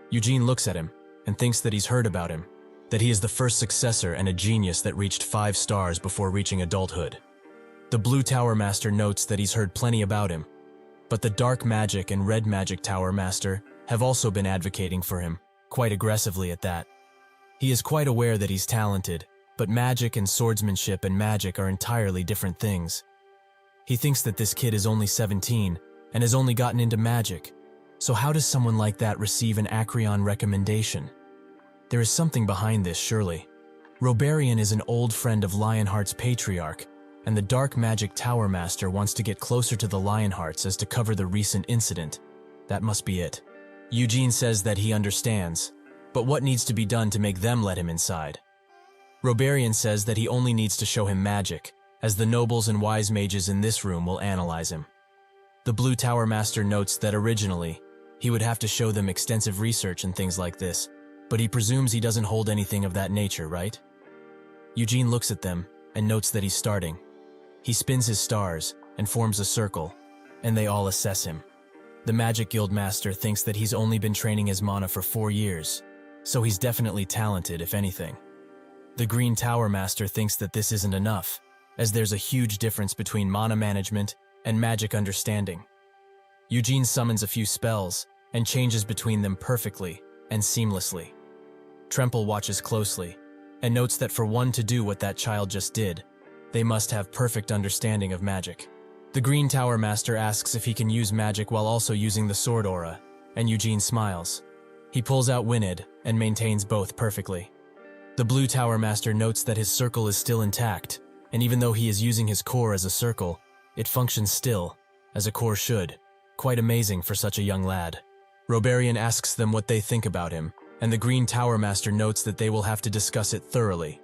A: Eugene looks at him, and thinks that he's heard about him, that he is the first successor and a genius that reached 5 stars before reaching adulthood. The Blue Tower Master notes that he's heard plenty about him, but the Dark Magic and Red Magic Tower Master have also been advocating for him, quite aggressively at that. He is quite aware that he's talented, but magic and swordsmanship and magic are entirely different things. He thinks that this kid is only 17 and has only gotten into magic, so how does someone like that receive an Acreon recommendation? There is something behind this, surely. Roberian is an old friend of Lionheart's patriarch, and the Dark Magic Tower Master wants to get closer to the Lionhearts as to cover the recent incident. That must be it. Eugene says that he understands, but what needs to be done to make them let him inside? Roberian says that he only needs to show him magic, as the nobles and wise mages in this room will analyze him. The Blue Tower Master notes that originally, he would have to show them extensive research and things like this, but he presumes he doesn't hold anything of that nature, right? Eugene looks at them and notes that he's starting. He spins his stars and forms a circle, and they all assess him. The Magic Guild Master thinks that he's only been training his mana for 4 years, so he's definitely talented, if anything. The Green Tower Master thinks that this isn't enough, as there's a huge difference between mana management and magic understanding. Eugene summons a few spells and changes between them perfectly and seamlessly. Tremple watches closely and notes that for one to do what that child just did, they must have perfect understanding of magic. The Green Tower Master asks if he can use magic while also using the sword aura, and Eugene smiles. He pulls out Winid and maintains both perfectly. The Blue Tower Master notes that his circle is still intact, and even though he is using his core as a circle, it functions still, as a core should. Quite amazing for such a young lad. Roberian asks them what they think about him, and the Green Tower Master notes that they will have to discuss it thoroughly.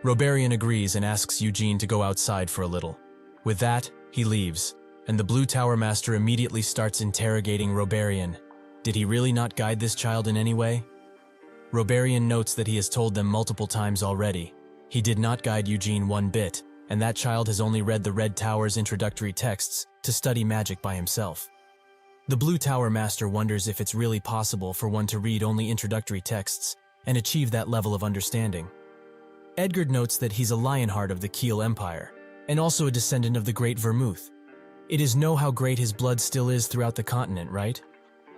A: Roberian agrees and asks Eugene to go outside for a little. With that, he leaves, and the Blue Tower Master immediately starts interrogating Roberian. Did he really not guide this child in any way? Roberian notes that he has told them multiple times already. He did not guide Eugene one bit, and that child has only read the Red Tower's introductory texts to study magic by himself. The Blue Tower Master wonders if it's really possible for one to read only introductory texts and achieve that level of understanding. Edgar notes that he's a Lionheart of the Kiel Empire, and also a descendant of the great Vermouth. It is know how great his blood still is throughout the continent, right?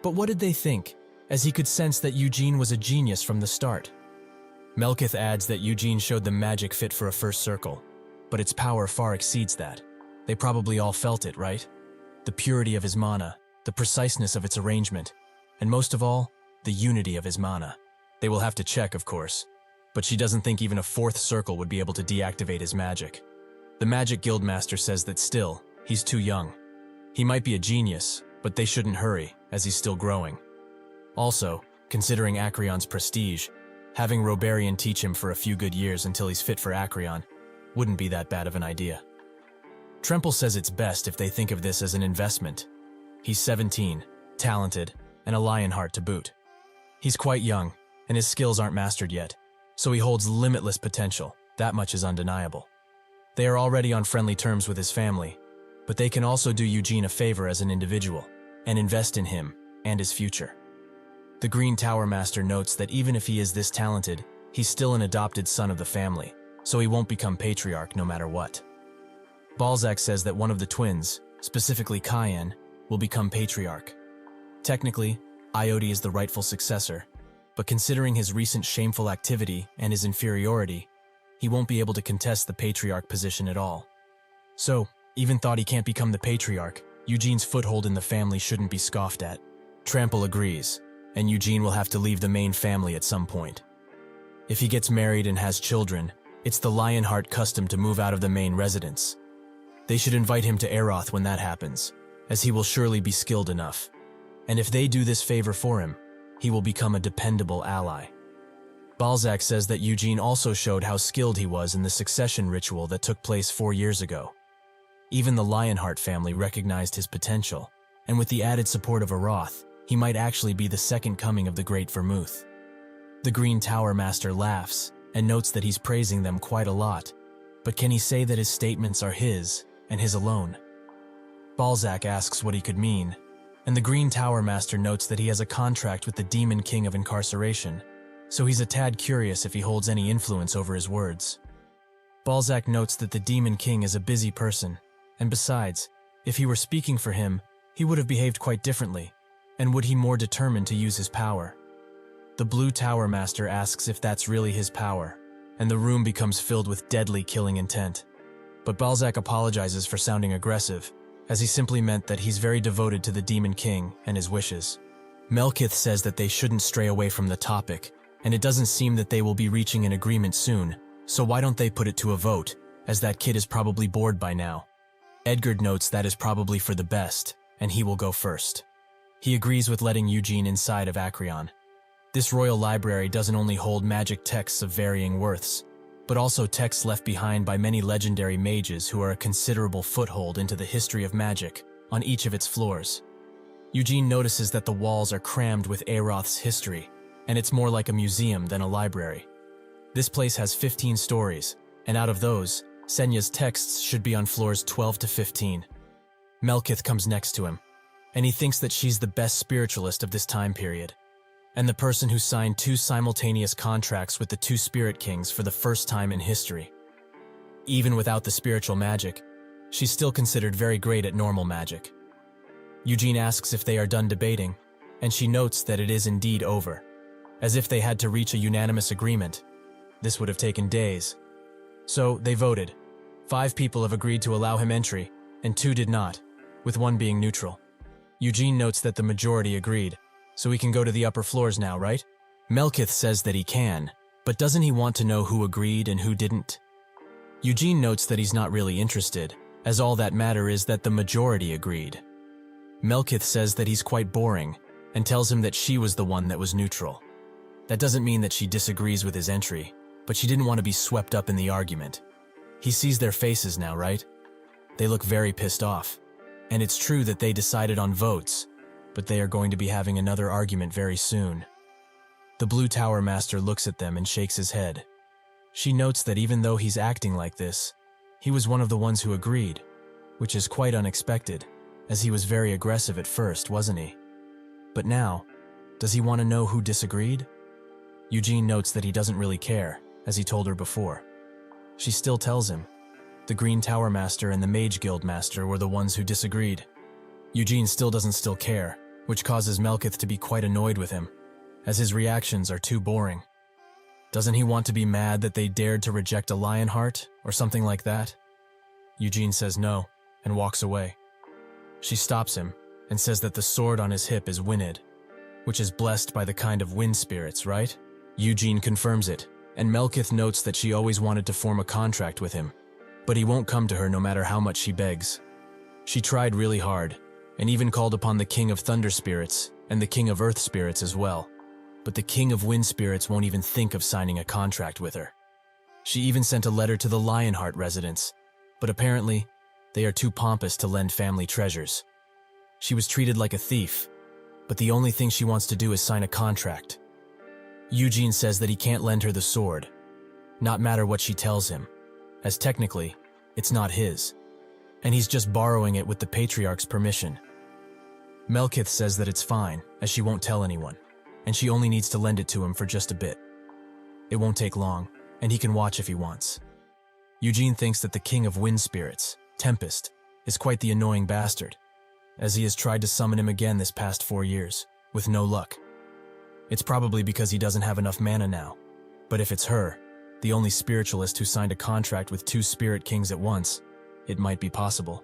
A: But what did they think, as he could sense that Eugene was a genius from the start? Melkith adds that Eugene showed them magic fit for a first circle, but its power far exceeds that. They probably all felt it, right? The purity of his mana, the preciseness of its arrangement, and most of all, the unity of his mana. They will have to check, of course, but she doesn't think even a fourth circle would be able to deactivate his magic. The Magic Guild Master says that still, he's too young. He might be a genius, but they shouldn't hurry, as he's still growing. Also, considering Acreon's prestige, having Roberian teach him for a few good years until he's fit for Acreon wouldn't be that bad of an idea. Tremple says it's best if they think of this as an investment. He's 17, talented, and a Lionheart to boot. He's quite young, and his skills aren't mastered yet, so he holds limitless potential. That much is undeniable. They are already on friendly terms with his family, but they can also do Eugene a favor as an individual, and invest in him and his future. The Green Tower Master notes that even if he is this talented, he's still an adopted son of the family, so he won't become patriarch no matter what. Balzac says that one of the twins, specifically Cayenne, will become patriarch. Technically, Ioti is the rightful successor, but considering his recent shameful activity and his inferiority, he won't be able to contest the patriarch position at all. So, even though he can't become the patriarch, Eugene's foothold in the family shouldn't be scoffed at. Trample agrees, and Eugene will have to leave the main family at some point. If he gets married and has children, it's the Lionheart custom to move out of the main residence. They should invite him to Aeroth when that happens, as he will surely be skilled enough. And if they do this favor for him, he will become a dependable ally. Balzac says that Eugene also showed how skilled he was in the succession ritual that took place 4 years ago. Even the Lionheart family recognized his potential, and with the added support of Aeroth, he might actually be the second coming of the Great Vermouth. The Green Tower Master laughs and notes that he's praising them quite a lot, but can he say that his statements are his and his alone? Balzac asks what he could mean, and the Green Tower Master notes that he has a contract with the Demon King of Incarceration, so he's a tad curious if he holds any influence over his words. Balzac notes that the Demon King is a busy person, and besides, if he were speaking for him, he would have behaved quite differently, and would he more determined to use his power. The Blue Tower Master asks if that's really his power, and the room becomes filled with deadly killing intent. But Balzac apologizes for sounding aggressive, as he simply meant that he's very devoted to the Demon King and his wishes. Melkith says that they shouldn't stray away from the topic, and it doesn't seem that they will be reaching an agreement soon, so why don't they put it to a vote, as that kid is probably bored by now. Edgar notes that is probably for the best, and he will go first. He agrees with letting Eugene inside of Acreon. This royal library doesn't only hold magic texts of varying worths, but also texts left behind by many legendary mages who are a considerable foothold into the history of magic on each of its floors. Eugene notices that the walls are crammed with Aeroth's history, and it's more like a museum than a library. This place has 15 stories, and out of those, Senya's texts should be on floors 12 to 15. Melkith comes next to him, and he thinks that she's the best spiritualist of this time period, and the person who signed 2 simultaneous contracts with the 2 spirit kings for the first time in history. Even without the spiritual magic, she's still considered very great at normal magic. Eugene asks if they are done debating, and she notes that it is indeed over, as if they had to reach a unanimous agreement. This would have taken days. So they voted. 5 people have agreed to allow him entry, and 2 did not, with 1 being neutral. Eugene notes that the majority agreed, so he can go to the upper floors now, right? Melkith says that he can, but doesn't he want to know who agreed and who didn't? Eugene notes that he's not really interested, as all that matter is that the majority agreed. Melkith says that he's quite boring, and tells him that she was the one that was neutral. That doesn't mean that she disagrees with his entry, but she didn't want to be swept up in the argument. He sees their faces now, right? They look very pissed off. And it's true that they decided on votes, but they are going to be having another argument very soon. The Blue Tower Master looks at them and shakes his head. She notes that even though he's acting like this, he was one of the ones who agreed, which is quite unexpected, as he was very aggressive at first, wasn't he? But now, does he want to know who disagreed? Eugene notes that he doesn't really care, as he told her before. She still tells him. The Green Tower Master and the Mage Guild Master were the ones who disagreed. Eugene still doesn't care, which causes Melkith to be quite annoyed with him, as his reactions are too boring. Doesn't he want to be mad that they dared to reject a Lionheart, or something like that? Eugene says no, and walks away. She stops him, and says that the sword on his hip is Wynid, which is blessed by the kind of wind spirits, right? Eugene confirms it, and Melkith notes that she always wanted to form a contract with him, but he won't come to her no matter how much she begs. She tried really hard, and even called upon the King of Thunder Spirits and the King of Earth Spirits as well, but the King of Wind Spirits won't even think of signing a contract with her. She even sent a letter to the Lionheart residents, but apparently, they are too pompous to lend family treasures. She was treated like a thief, but the only thing she wants to do is sign a contract. Eugene says that he can't lend her the sword, not matter what she tells him, as technically, it's not his, and he's just borrowing it with the Patriarch's permission. Melkith says that it's fine, as she won't tell anyone, and she only needs to lend it to him for just a bit. It won't take long, and he can watch if he wants. Eugene thinks that the King of Wind Spirits, Tempest, is quite the annoying bastard, as he has tried to summon him again this past 4 years, with no luck. It's probably because he doesn't have enough mana now, but if it's her, the only spiritualist who signed a contract with 2 spirit kings at once, it might be possible.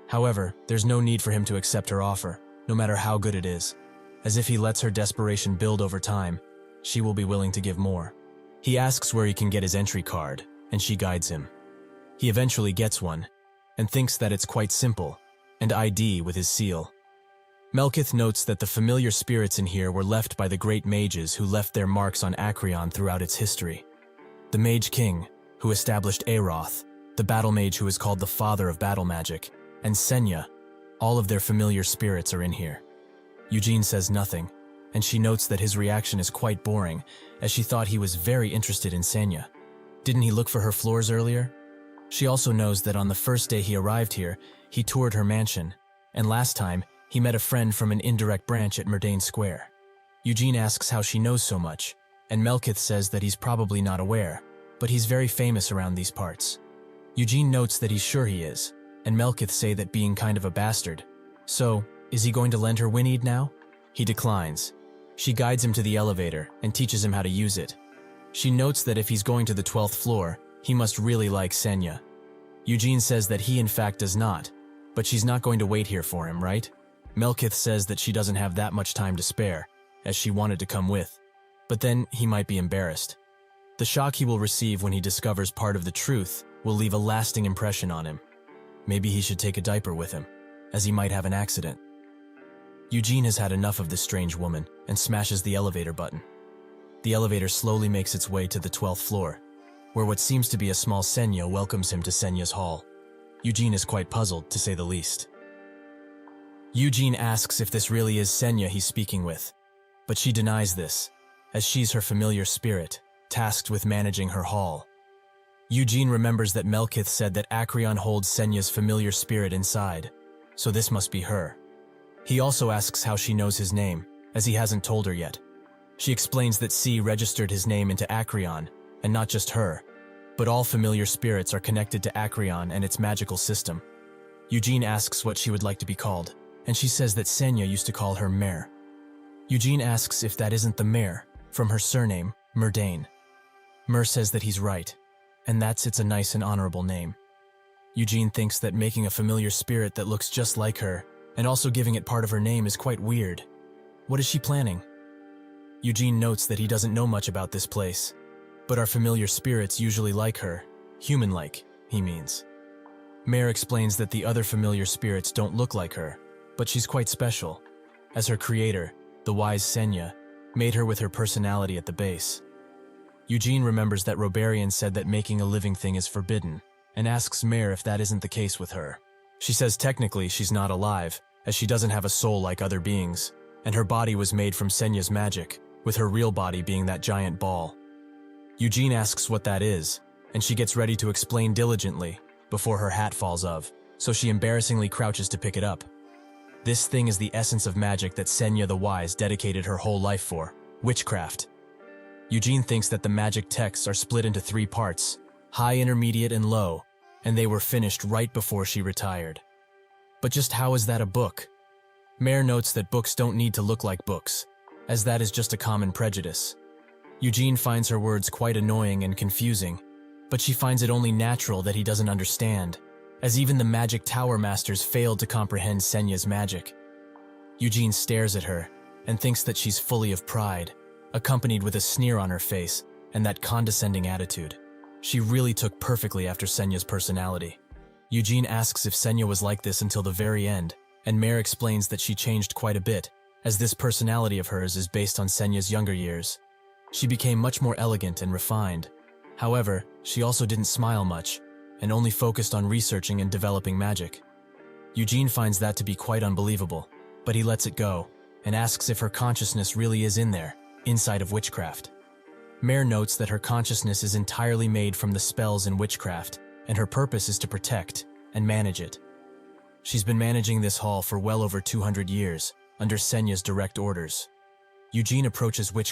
A: However, there's no need for him to accept her offer, no matter how good it is, as if he lets her desperation build over time, she will be willing to give more. He asks where he can get his entry card, and she guides him. He eventually gets one, and thinks that it's quite simple, and ID with his seal. Melkith notes that the familiar spirits in here were left by the great mages who left their marks on Acreon throughout its history. The Mage King, who established Aeroth, the battle mage who is called the Father of Battle Magic, and Senya, all of their familiar spirits are in here. Eugene says nothing, and she notes that his reaction is quite boring, as she thought he was very interested in Senya. Didn't he look for her floors earlier? She also knows that on the first day he arrived here, he toured her mansion, and last time, he met a friend from an indirect branch at Merdane Square. Eugene asks how she knows so much, and Melkith says that he's probably not aware, but he's very famous around these parts. Eugene notes that he's sure he is, and Melkith say that being kind of a bastard. So, is he going to lend her Wynid now? He declines. She guides him to the elevator and teaches him how to use it. She notes that if he's going to the 12th floor, he must really like Senya. Eugene says that he in fact does not, but she's not going to wait here for him, right? Melkith says that she doesn't have that much time to spare, as she wanted to come with. But then he might be embarrassed. The shock he will receive when he discovers part of the truth will leave a lasting impression on him. Maybe he should take a diaper with him, as he might have an accident. Eugene has had enough of this strange woman and smashes the elevator button. The elevator slowly makes its way to the 12th floor, where what seems to be a small Senya welcomes him to Senya's hall. Eugene is quite puzzled, to say the least. Eugene asks if this really is Senya he's speaking with, but she denies this, as she's her familiar spirit, tasked with managing her hall. Eugene remembers that Melkith said that Acreon holds Senya's familiar spirit inside, so this must be her. He also asks how she knows his name, as he hasn't told her yet. She explains that C registered his name into Acreon, and not just her, but all familiar spirits are connected to Acreon and its magical system. Eugene asks what she would like to be called, and she says that Senya used to call her Mare. Eugene asks if that isn't the Mare, from her surname, Murdane. Mer says that he's right, and it's a nice and honorable name. Eugene thinks that making a familiar spirit that looks just like her, and also giving it part of her name is quite weird. What is she planning? Eugene notes that he doesn't know much about this place, but are familiar spirits usually like her, human-like, he means. Mare explains that the other familiar spirits don't look like her, but she's quite special, as her creator, the wise Senya, made her with her personality at the base. Eugene remembers that Robarian said that making a living thing is forbidden, and asks Mare if that isn't the case with her. She says technically she's not alive, as she doesn't have a soul like other beings, and her body was made from Senya's magic, with her real body being that giant ball. Eugene asks what that is, and she gets ready to explain diligently, before her hat falls off, so she embarrassingly crouches to pick it up. This thing is the essence of magic that Senya the Wise dedicated her whole life for, witchcraft. Eugene thinks that the magic texts are split into 3 parts, high, intermediate, and low, and they were finished right before she retired. But just how is that a book? Mare notes that books don't need to look like books, as that is just a common prejudice. Eugene finds her words quite annoying and confusing, but she finds it only natural that he doesn't understand, as even the magic tower masters failed to comprehend Senya's magic. Eugene stares at her and thinks that she's fully of pride, accompanied with a sneer on her face and that condescending attitude. She really took perfectly after Senya's personality. Eugene asks if Senya was like this until the very end, and Mare explains that she changed quite a bit, as this personality of hers is based on Senya's younger years. She became much more elegant and refined. However, she also didn't smile much, and only focused on researching and developing magic. Eugene finds that to be quite unbelievable, but he lets it go, and asks if her consciousness really is in there, inside of witchcraft. Mare notes that her consciousness is entirely made from the spells in witchcraft, and her purpose is to protect and manage it. She's been managing this hall for well over 200 years, under Senya's direct orders. Eugene approaches witchcraft